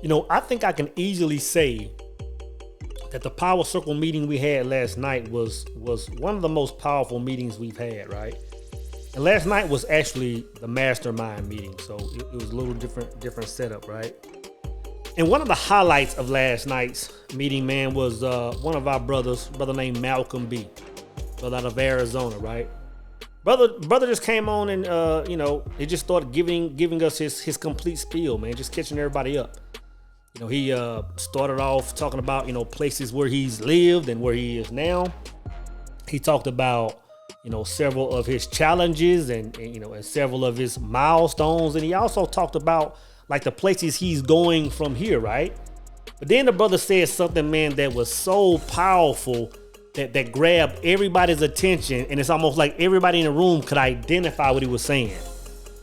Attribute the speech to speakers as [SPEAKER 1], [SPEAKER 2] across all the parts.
[SPEAKER 1] I think I can easily say that the Power Circle meeting we had last night was one of the most powerful meetings we've had, right? And last night was actually the mastermind meeting, so it was a little different setup, right? And one of the highlights of last night's meeting, man, was one of our brother named Malcolm B, brother out of Arizona, right? Brother just came on and he just started giving us his complete spiel, man, just catching everybody up. He started off talking about places where he's lived and where he is now. He talked about several of his challenges and several of his milestones, and he also talked about like the places he's going from here, right? But then the brother said something, man, that was so powerful that grabbed everybody's attention, and it's almost like everybody in the room could identify what he was saying.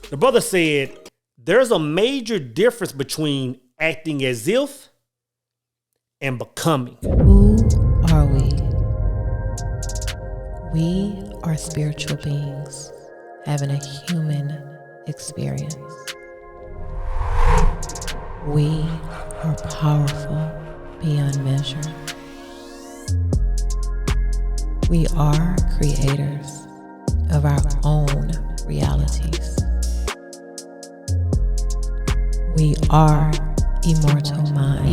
[SPEAKER 1] The brother said, there's a major difference between acting as if and becoming.
[SPEAKER 2] Who are we? We are spiritual beings having a human experience. We are powerful beyond measure. We are creators of our own realities. We are immortal mind.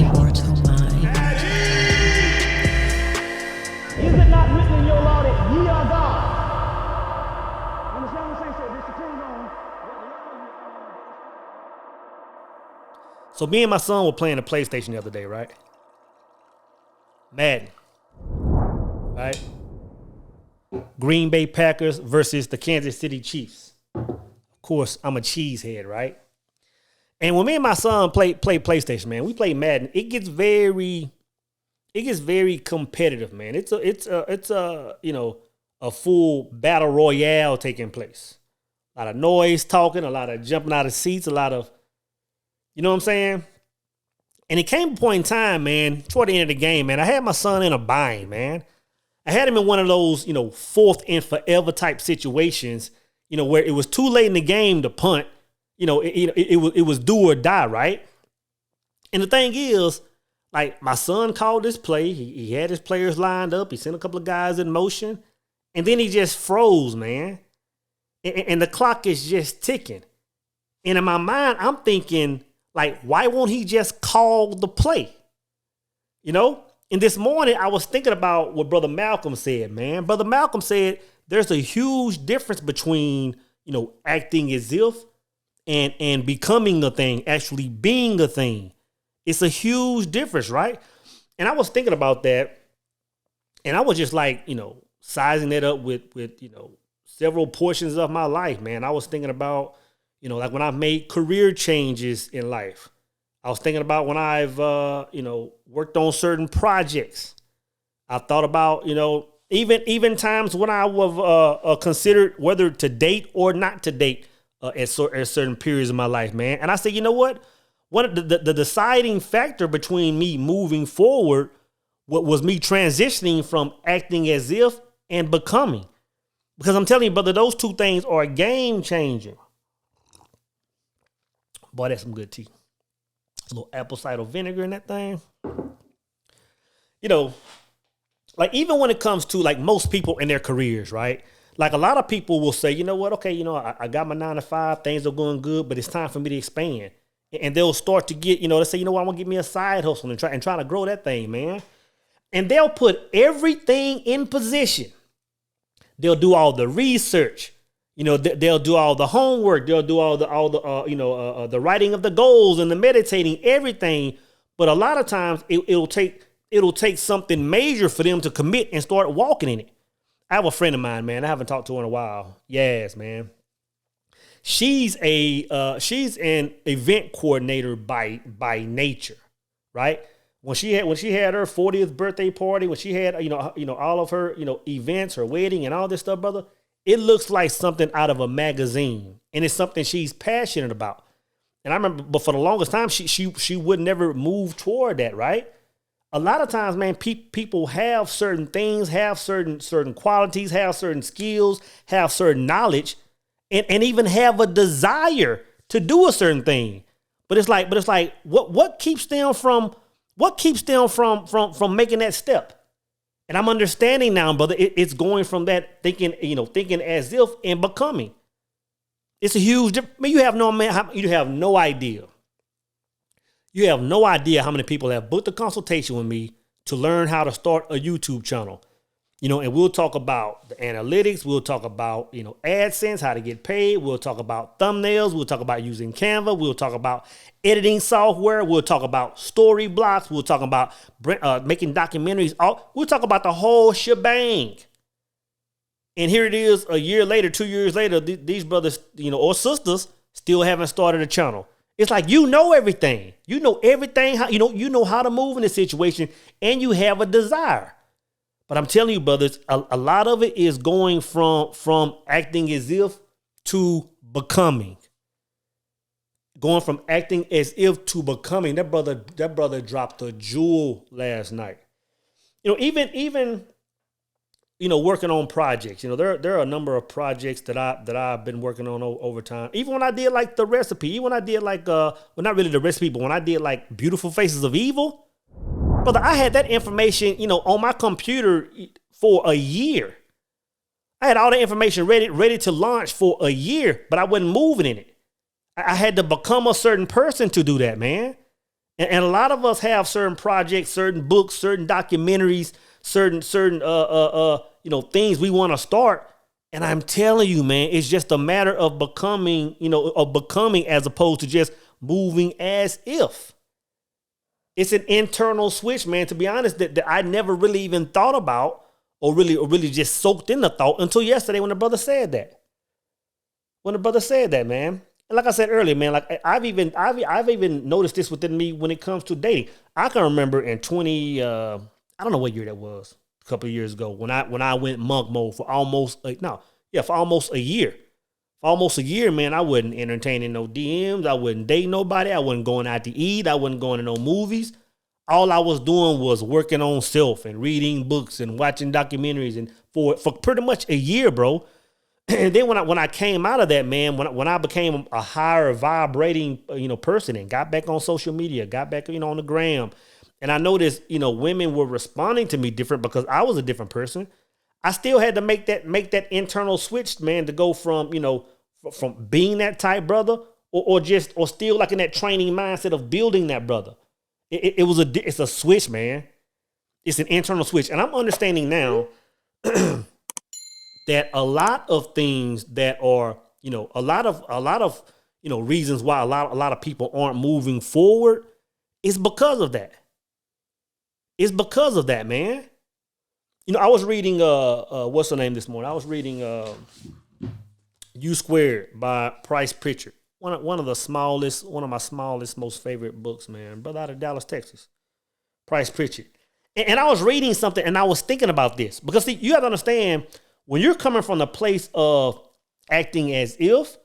[SPEAKER 3] Is it not written in your law that ye are God? You understand what I'm saying? So this depends on.
[SPEAKER 1] So me and my son were playing the PlayStation the other day, right? Madden, right? Green Bay Packers versus the Kansas City Chiefs. Of course, I'm a cheesehead, right? And when me and my son play PlayStation, man, we play Madden. It gets very competitive, man. It's a full battle royale taking place. A lot of noise talking, a lot of jumping out of seats, a lot of, you know what I'm saying? And it came a point in time, man, toward the end of the game, man, I had my son in a bind, man. I had him in one of those, fourth and forever type situations, where it was too late in the game to punt. It was do or die, right? And the thing is, like, my son called this play. He had his players lined up. He sent a couple of guys in motion. And then he just froze, man. And the clock is just ticking. And in my mind, I'm thinking, like, why won't he just call the play? And this morning, I was thinking about what Brother Malcolm said, man. Brother Malcolm said there's a huge difference between, acting as if and becoming a thing, actually being a thing. It's a huge difference, right? And I was thinking about that, and I was just like, sizing that up with several portions of my life, man. I was thinking about, like when I've made career changes in life. I was thinking about when I've, worked on certain projects. I thought about, even times when I was considered whether to date or not to date at certain periods of my life, man. And I said, you know what? One of the deciding factor between me moving forward was me transitioning from acting as if and becoming. Because I'm telling you, brother, those two things are a game changer. Boy, that's some good tea. A little apple cider vinegar in that thing. Like even when it comes to like most people in their careers, right? Like a lot of people will say, you know what? Okay, I got my 9 to 5, things are going good, but it's time for me to expand. And they'll start to get, let's say, I want to get me a side hustle and try to grow that thing, man. And they'll put everything in position. They'll do all the research. They'll do all the homework. They'll do all the the writing of the goals and the meditating, everything. But a lot of times it'll take something major for them to commit and start walking in it. I have a friend of mine, man. I haven't talked to her in a while. Yes, man. She's an event coordinator by nature, right? When she had her 40th birthday party, when she had all of her events, her wedding, and all this stuff, brother, it looks like something out of a magazine, and it's something she's passionate about. And I remember, but for the longest time, she would never move toward that, right? A lot of times, man, people have certain things, have certain qualities, have certain skills, have certain knowledge, and even have a desire to do a certain thing. But it's like, what keeps them from making that step? And I'm understanding now, brother. It's going from that thinking as if and becoming. It's a huge difference. You have no idea. You have no idea how many people have booked a consultation with me to learn how to start a YouTube channel. And we'll talk about the analytics. We'll talk about, AdSense, how to get paid. We'll talk about thumbnails. We'll talk about using Canva. We'll talk about editing software. We'll talk about story blocks. We'll talk about making documentaries. We'll talk about the whole shebang. And here it is a year later, 2 years later, these brothers, or sisters still haven't started a channel. It's like, everything. You know everything. How, you know how to move in this situation, and you have a desire. But I'm telling you, brothers, a lot of it is going from acting as if to becoming. Going from acting as if to becoming. That brother dropped a jewel last night. Even working on projects. There are a number of projects that I've been working on over time. Even when I did like the recipe, even when I did like well, not really the recipe, but when I did like Beautiful Faces of Evil. Brother, I had that information, on my computer for a year. I had all the information ready to launch for a year, but I wasn't moving in it. I had to become a certain person to do that, man. And a lot of us have certain projects, certain books, certain documentaries, certain things we want to start. And I'm telling you, man, it's just a matter of becoming, as opposed to just moving as if. It's an internal switch, man, to be honest, that I never really even thought about or really just soaked in the thought until yesterday when the brother said that. Man. And like I said earlier, man, like I've even noticed this within me when it comes to dating. I can remember in I don't know what year that was, a couple of years ago, when I went monk mode for almost a year. For almost a year, man, I wasn't entertaining no DMs. I wasn't dating nobody. I wasn't going out to eat. I wasn't going to no movies. All I was doing was working on self and reading books and watching documentaries, and for pretty much a year, bro. And then when I came out of that, man, when I became a higher vibrating, person and got back on social media, got back, on the gram, and I noticed, women were responding to me different because I was a different person. I still had to make that internal switch, man, to go from, from being that type brother or still like in that training mindset of building that brother. It's a switch, man. It's an internal switch. And I'm understanding now that a lot of things that are, a lot of reasons why a lot of people aren't moving forward is because of that. It's because of that, man. I was reading what's her name this morning? I was reading U Squared by Price Pritchard. One of my smallest, most favorite books, man. Brother out of Dallas, Texas. Price Pritchard. And I was reading something and I was thinking about this. Because see, you have to understand, when you're coming from the place of acting as if,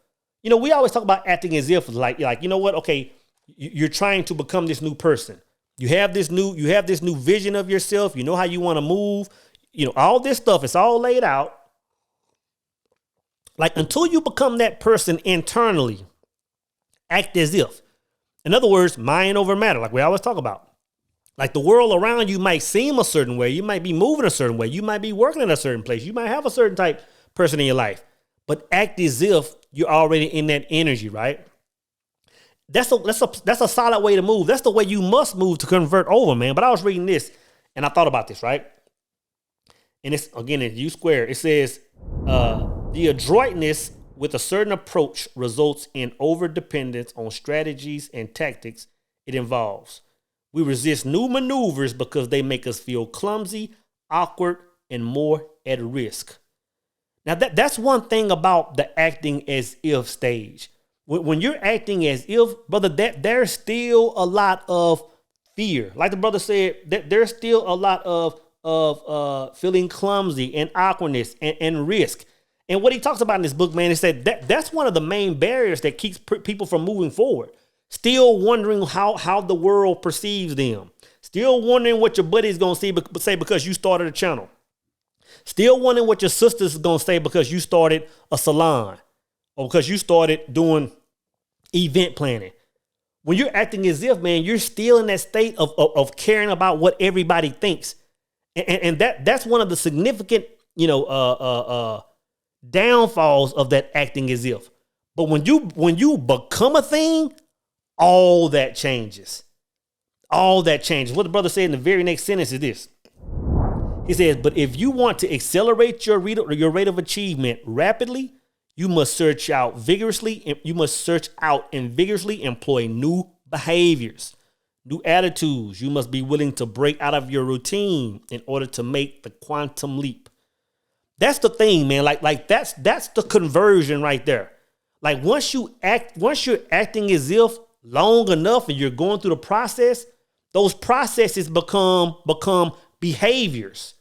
[SPEAKER 1] we always talk about acting as if, like what? Okay, you're trying to become this new person. You have this new vision of yourself. You know how you want to move. All this stuff, it's all laid out. Like, until you become that person internally, act as if. In other words, mind over matter, like we always talk about. Like, the world around you might seem a certain way. You might be moving a certain way. You might be working in a certain place. You might have a certain type person in your life. But act as if you're already in that energy, right? That's a solid way to move. That's the way you must move to convert over, man. But I was reading this and I thought about this, right? And it's, again, in U Squared, it says, the adroitness with a certain approach results in overdependence on strategies and tactics it involves. We resist new maneuvers because they make us feel clumsy, awkward, and more at risk. Now, that's one thing about the acting as if stage. When you're acting as if, brother, there's still a lot of fear. Like the brother said, there's still a lot of feeling clumsy and awkwardness and risk. And what he talks about in this book, man, is that that's one of the main barriers that keeps people from moving forward. Still wondering how the world perceives them. Still wondering what your buddy's going to say because you started a channel. Still wondering what your sister's going to say because you started a salon or because you started doing event planning. When you're acting as if, man, you're still in that state of caring about what everybody thinks. And that's one of the significant, downfalls of that acting as if. But when you become a thing, all that changes. All that changes. What the brother said in the very next sentence is this. He says, but if you want to accelerate your rate of achievement rapidly, you must search out vigorously and vigorously employ new behaviors, new attitudes. You must be willing to break out of your routine in order to make the quantum leap. That's the thing, man. Like that's the conversion right there. Like once you're acting as if long enough and you're going through the process, those processes become behaviors.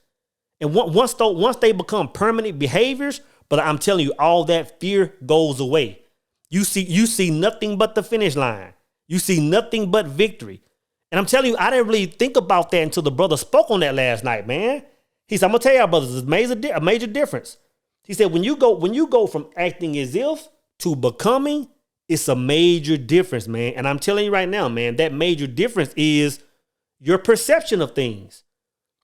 [SPEAKER 1] And once they become permanent behaviors, but I'm telling you, all that fear goes away. You see nothing but the finish line. You see nothing but victory. And I'm telling you, I didn't really think about that until the brother spoke on that last night, man. He said, I'm gonna tell y'all, brothers, there's a major difference. He said, when you go from acting as if to becoming, it's a major difference, man. And I'm telling you right now, man, that major difference is your perception of things.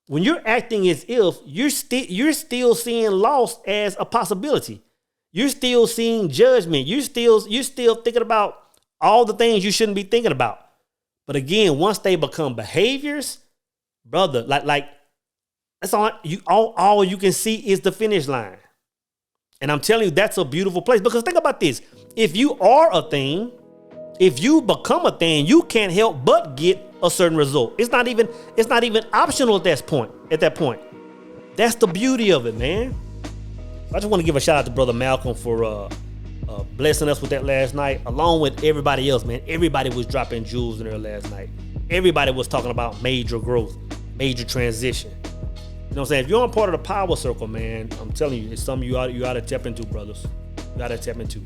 [SPEAKER 1] When you're acting as if, you're still seeing loss as a possibility. You're still seeing judgment. You're still thinking about all the things you shouldn't be thinking about. But again, once they become behaviors, brother, like that's all you can see is the finish line. And I'm telling you, that's a beautiful place. Because think about this. If you are a thing, if you become a thing, you can't help but get a certain result. It's not even optional at that point. That's the beauty of it, man. I just want to give a shout out to Brother Malcolm for blessing us with that last night, along with everybody else, man. Everybody was dropping jewels in there last night. Everybody was talking about major growth, major transition. You know what I'm saying? If you're on part of the power circle, man, I'm telling you, it's something you ought to tap into, brothers. You got to tap into.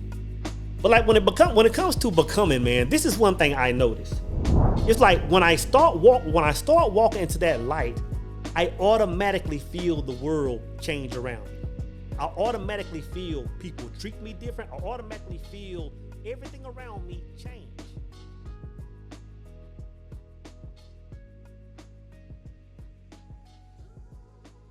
[SPEAKER 1] But like when it comes to becoming, man, this is one thing I noticed. It's like when I start walking into that light, I automatically feel the world change around me. I automatically feel people treat me different. I automatically feel everything around me change.